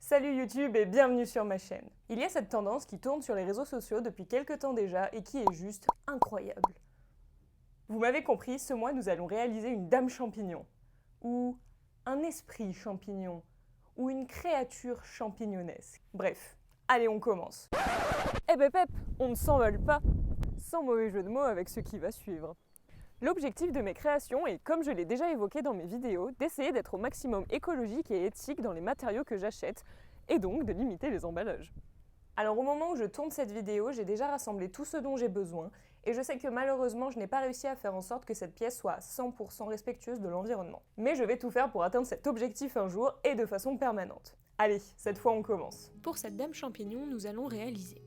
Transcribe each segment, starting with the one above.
Salut YouTube et bienvenue sur ma chaîne. Il y a cette tendance qui tourne sur les réseaux sociaux depuis quelques temps déjà et qui est juste incroyable. Vous m'avez compris, ce mois nous allons réaliser une dame champignon, ou un esprit champignon, ou une créature champignonesque. Bref, allez on commence. Eh ben Pep, on ne s'envole pas, sans mauvais jeu de mots avec ce qui va suivre. L'objectif de mes créations est, comme je l'ai déjà évoqué dans mes vidéos, d'essayer d'être au maximum écologique et éthique dans les matériaux que j'achète, et donc de limiter les emballages. Alors au moment où je tourne cette vidéo, j'ai déjà rassemblé tout ce dont j'ai besoin, et je sais que malheureusement je n'ai pas réussi à faire en sorte que cette pièce soit à 100% respectueuse de l'environnement. Mais je vais tout faire pour atteindre cet objectif un jour, et de façon permanente. Allez, cette fois on commence. Pour cette dame champignon, nous allons réaliser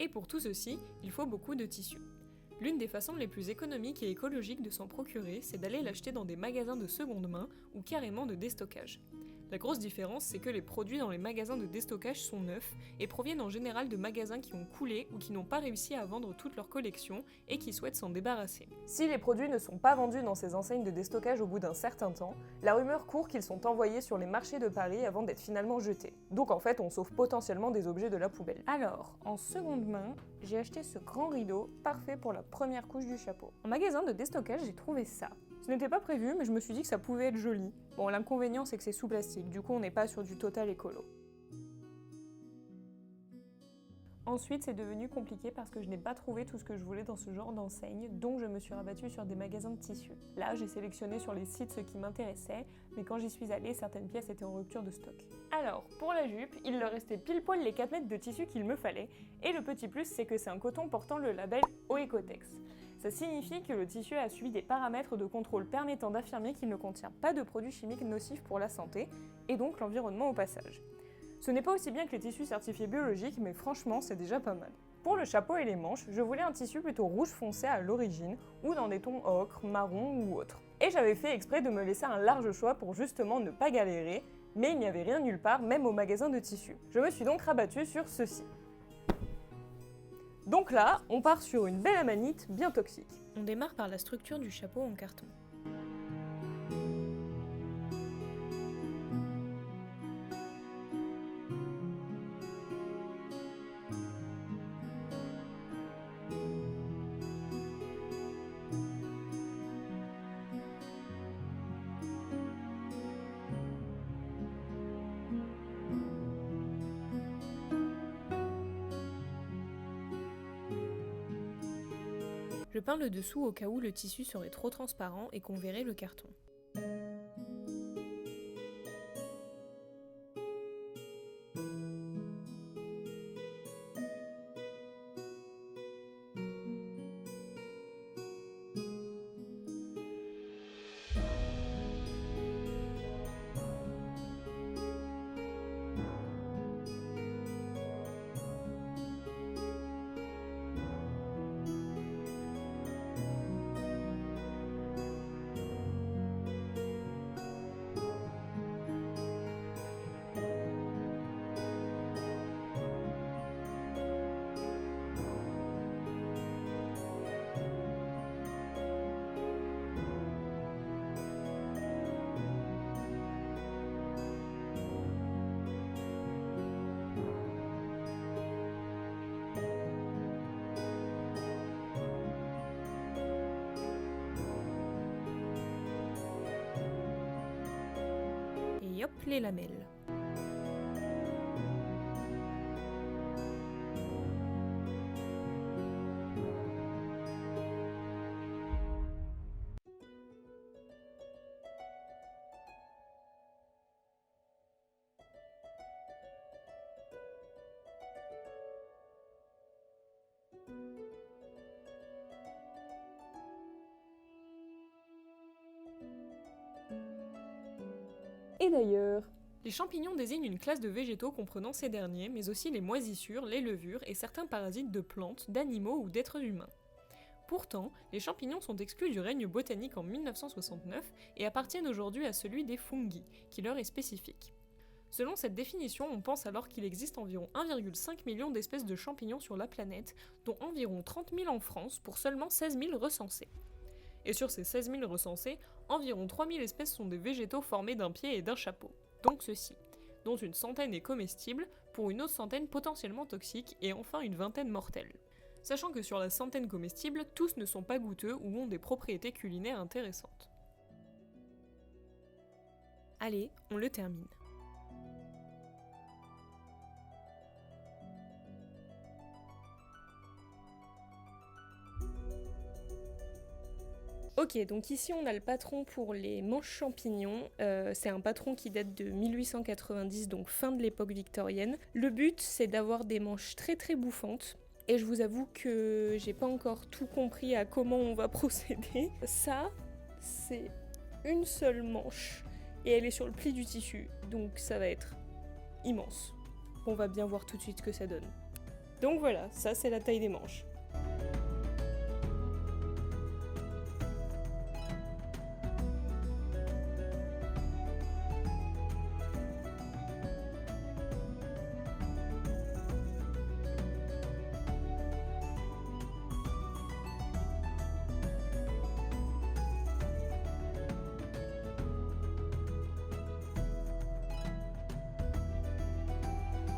Et pour tout ceci, il faut beaucoup de tissu. L'une des façons les plus économiques et écologiques de s'en procurer, c'est d'aller l'acheter dans des magasins de seconde main ou carrément de déstockage. La grosse différence, c'est que les produits dans les magasins de déstockage sont neufs et proviennent en général de magasins qui ont coulé ou qui n'ont pas réussi à vendre toute leur collection et qui souhaitent s'en débarrasser. Si les produits ne sont pas vendus dans ces enseignes de déstockage au bout d'un certain temps, la rumeur court qu'ils sont envoyés sur les marchés de Paris avant d'être finalement jetés. Donc en fait, on sauve potentiellement des objets de la poubelle. Alors, en seconde main, j'ai acheté ce grand rideau, parfait pour la première couche du chapeau. En magasin de déstockage, j'ai trouvé ça. Ce n'était pas prévu, mais je me suis dit que ça pouvait être joli. Bon, l'inconvénient, c'est que c'est sous plastique, du coup on n'est pas sur du total écolo. Ensuite, c'est devenu compliqué parce que je n'ai pas trouvé tout ce que je voulais dans ce genre d'enseigne, donc je me suis rabattue sur des magasins de tissus. Là, j'ai sélectionné sur les sites ce qui m'intéressait, mais quand j'y suis allée, certaines pièces étaient en rupture de stock. Alors, pour la jupe, il leur restait pile poil les 4 mètres de tissu qu'il me fallait, et le petit plus, c'est que c'est un coton portant le label OECOTEX. Ça signifie que le tissu a suivi des paramètres de contrôle permettant d'affirmer qu'il ne contient pas de produits chimiques nocifs pour la santé, et donc l'environnement au passage. Ce n'est pas aussi bien que les tissus certifiés biologiques, mais franchement, c'est déjà pas mal. Pour le chapeau et les manches, je voulais un tissu plutôt rouge foncé à l'origine, ou dans des tons ocre, marron ou autres. Et j'avais fait exprès de me laisser un large choix pour justement ne pas galérer, mais il n'y avait rien nulle part, même au magasin de tissus. Je me suis donc rabattue sur ceci. Donc là, on part sur une belle amanite bien toxique. On démarre par la structure du chapeau en carton. Je peins le dessous au cas où le tissu serait trop transparent et qu'on verrait le carton. Et hop, les lamelles. Et d'ailleurs, Les champignons désignent une classe de végétaux comprenant ces derniers, mais aussi les moisissures, les levures et certains parasites de plantes, d'animaux ou d'êtres humains. Pourtant, les champignons sont exclus du règne botanique en 1969 et appartiennent aujourd'hui à celui des fungi, qui leur est spécifique. Selon cette définition, on pense alors qu'il existe environ 1,5 million d'espèces de champignons sur la planète, dont environ 30 000 en France pour seulement 16 000 recensés. Et sur ces 16 000 recensés, environ 3 000 espèces sont des végétaux formés d'un pied et d'un chapeau, donc ceux-ci, dont une centaine est comestible, pour une autre centaine potentiellement toxique, et enfin une vingtaine mortelle. Sachant que sur la centaine comestible, tous ne sont pas goûteux ou ont des propriétés culinaires intéressantes. Allez, on le termine. Ok, donc ici on a le patron pour les manches champignons. C'est un patron qui date de 1890, donc fin de l'époque victorienne. Le but, c'est d'avoir des manches très très bouffantes. Et je vous avoue que j'ai pas encore tout compris à comment on va procéder. Ça, c'est une seule manche. Et elle est sur le pli du tissu, donc ça va être immense. On va bien voir tout de suite ce que ça donne. Donc voilà, ça c'est la taille des manches.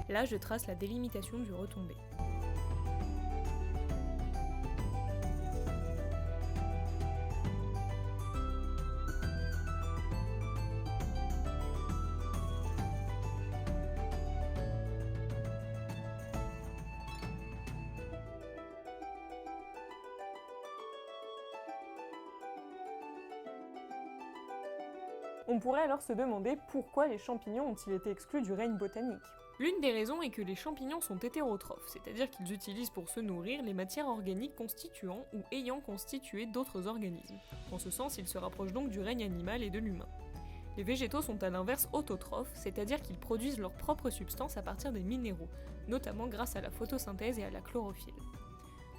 Là, je trace la délimitation du retombé. On pourrait alors se demander pourquoi les champignons ont-ils été exclus du règne botanique. L'une des raisons est que les champignons sont hétérotrophes, c'est-à-dire qu'ils utilisent pour se nourrir les matières organiques constituant ou ayant constitué d'autres organismes. En ce sens, ils se rapprochent donc du règne animal et de l'humain. Les végétaux sont à l'inverse autotrophes, c'est-à-dire qu'ils produisent leurs propres substances à partir des minéraux, notamment grâce à la photosynthèse et à la chlorophylle.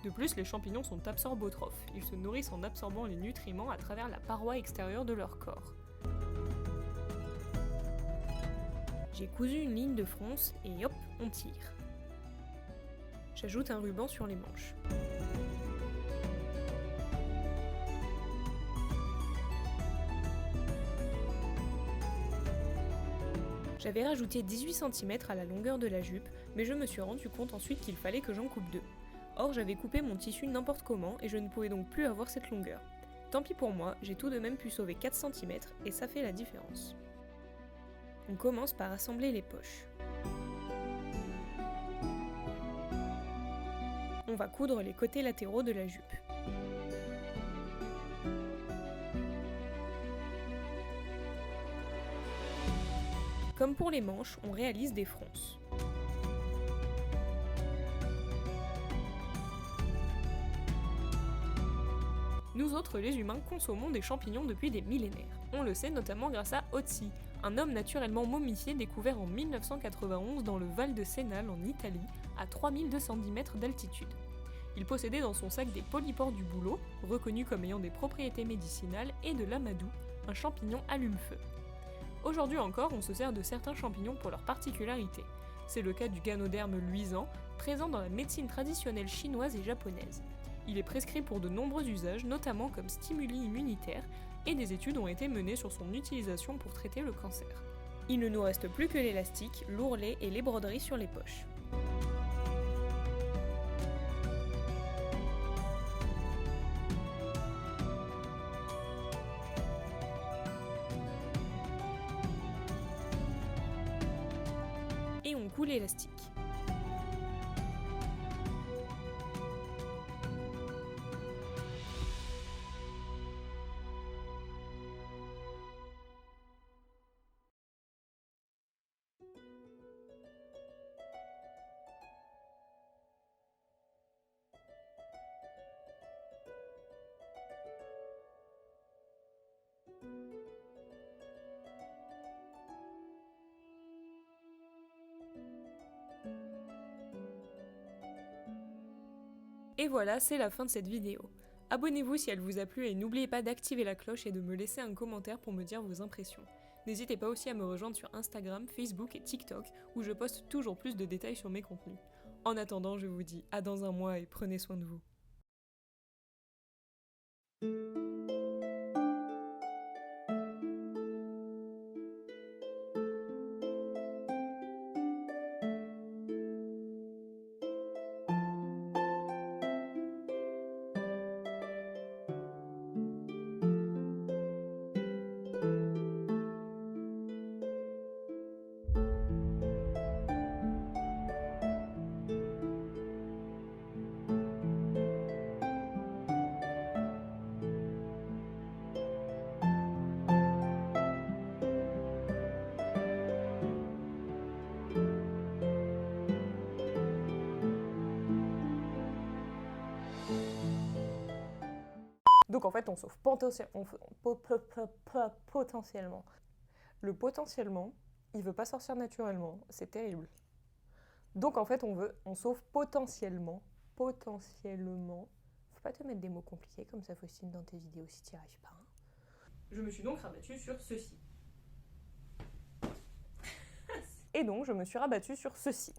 De plus, les champignons sont absorbotrophes, ils se nourrissent en absorbant les nutriments à travers la paroi extérieure de leur corps. J'ai cousu une ligne de fronce et hop, on tire. J'ajoute un ruban sur les manches. J'avais rajouté 18 cm à la longueur de la jupe, mais je me suis rendu compte ensuite qu'il fallait que j'en coupe 2. Or, j'avais coupé mon tissu n'importe comment et je ne pouvais donc plus avoir cette longueur. Tant pis pour moi, j'ai tout de même pu sauver 4 cm et ça fait la différence. On commence par assembler les poches. On va coudre les côtés latéraux de la jupe. Comme pour les manches, on réalise des fronces. Nous autres, les humains, consommons des champignons depuis des millénaires. On le sait notamment grâce à Otzi, un homme naturellement momifié découvert en 1991 dans le Val de Sénal en Italie, à 3210 mètres d'altitude. Il possédait dans son sac des polypores du bouleau, reconnus comme ayant des propriétés médicinales, et de l'amadou, un champignon allume-feu. Aujourd'hui encore, on se sert de certains champignons pour leur particularité. C'est le cas du ganoderme luisant, présent dans la médecine traditionnelle chinoise et japonaise. Il est prescrit pour de nombreux usages, notamment comme stimuli immunitaire, et des études ont été menées sur son utilisation pour traiter le cancer. Il ne nous reste plus que l'élastique, l'ourlet et les broderies sur les poches. Et on coud l'élastique. Et voilà, c'est la fin de cette vidéo. Abonnez-vous si elle vous a plu et n'oubliez pas d'activer la cloche et de me laisser un commentaire pour me dire vos impressions. N'hésitez pas aussi à me rejoindre sur Instagram, Facebook et TikTok où je poste toujours plus de détails sur mes contenus. En attendant, je vous dis à dans un mois et prenez soin de vous. Donc en fait, on sauve potentiellement. Le potentiellement, il veut pas sortir naturellement, c'est terrible. Donc en fait, on sauve potentiellement. Faut pas te mettre des mots compliqués comme ça, Faustine, dans tes vidéos si t'y arrives pas. Je me suis donc rabattue sur ceci. Et donc, je me suis rabattue sur ceci.